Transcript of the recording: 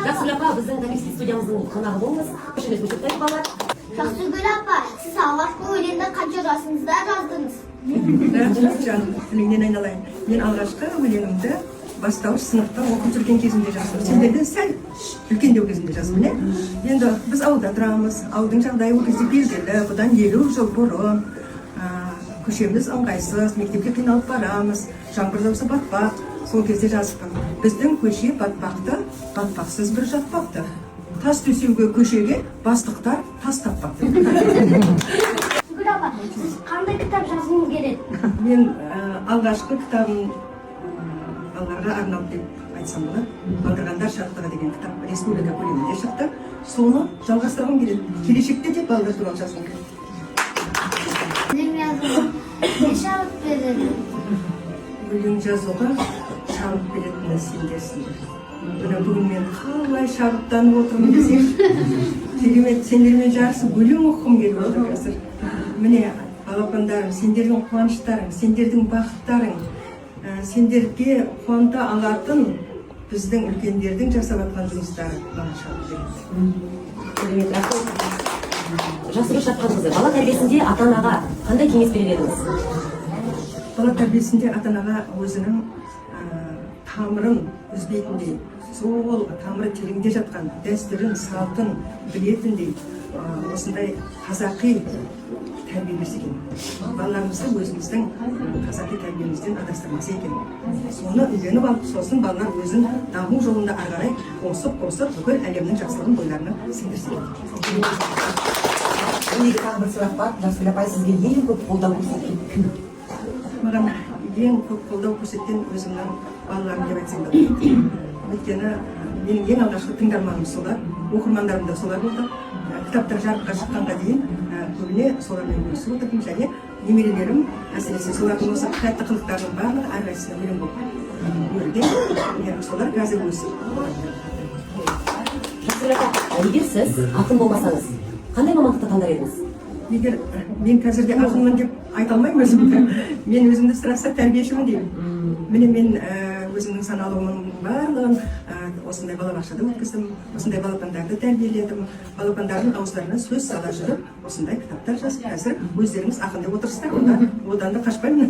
Жақсы апа, біздің комиссия студиямыздың қонағы болыңыз. Көшеміз көшеттен балалар. Жақсыгүл апа, сіз алғашқы өлеңді қанша жасыңызда жаздыңыз? Жаным, тіліңнен айналайын. Мен алғашқы өлеңімді бастауыш сыныпта оқып жүрген кезімде жаздым. Сендерден сәл үлкендеу кезімде жаздым, міне. Енді біз ауылда тұрамыз. Ауылдың жағдайы ол кезде белгілі. Бұдан 50 жыл бұрын. Көшеміз ыңғайсыз, мектепке қиналып барамыз. Жаңбыр жауса батпақ. Сол кезде жазыппын. Біздің көше батпақты, батпақсыз бір жатпақты. Тас төсеуге көшеге бастықтар тас таппақты. Жақсыгүл апа, сіз қандай кітап жазғыңыз келеді? Мен алғашқы кітабым балаларға арналып деп айтсам болады. Балдырғандар шаттығы деген кітап республика көлемінде шықты. Соны жалғастырғым келеді. Келешекте де балалар туралы жазғым келеді. Өлең жазуға не шабыт береді? Өлең жазуға шабыт беретіні сендерсіңдер. Бүгін мен қалай шабыттанып отырмын десең, керемет, сендермен жарысып өлең оқығым келіп отыр қазір. Міне, балапандарым, сендердің қуаныштарың, сендердің бақыттарың, сендерге қуанта алатын біздің үлкендердің жасап жатқан жұмыстары маған шабыт береді. Жақсыгүл Шапқанқызы, бала тәрбиесінде ата-анаға қандай кеңес берер едіңіз? Бала тәрбиесінде ата-анаға өзінің тамырын үзбейтіндей, сол тамыры тереңде жатқан дәстүрін, салтын білетіндей, осындай қазақи тәрбие берсе екен. Балаларымызды өзіміздің қазақи тәрбиемізден адастырмаса екен. Соны үйреніп алып, сосын балалар өзін даму жолында ары қарай қосып бүкіл әлемнің жақсылығын бойларына сіңдірсе екен. Менде тағы бір сұрақ бар. Жақсыгүл апай, сізге ең көп қолдау көрсеткен кім? Маған ең көп қолдау көрсеткен өзімнің балаларым деп айтсам да. Өйткені менің ең алғашқы тыңдарманым солар, оқырмандарым да солар болды. Кітаптар жарыққа шыққанға дейін көбіне солармен бөлісіп отырдым, және немерелерім әсіресе солардың осы тәтті қылықтарының барлығы әрқайсысына өлең болып өрілген. Солар қазір өсіп. Жақсыгүл апа, егер сіз ақын болмасаңыз, қандай мамандықты таңдар едіңіз? Егер мен қазірде ақынмын деп айта алмаймын өзімді. Мен өзімді сұраса тәрбиешімін деймін. Міне мен өзімнің саналуымның барлығын осындай балабақшада өткіздім, осындай балапандарды тәрбиеледім, балапандардың ауыздарына сөз сала жүріп, осындай кітаптар жазып, қазір өздеріңіз ақын деп отырсыздар, одан да қашпаймын.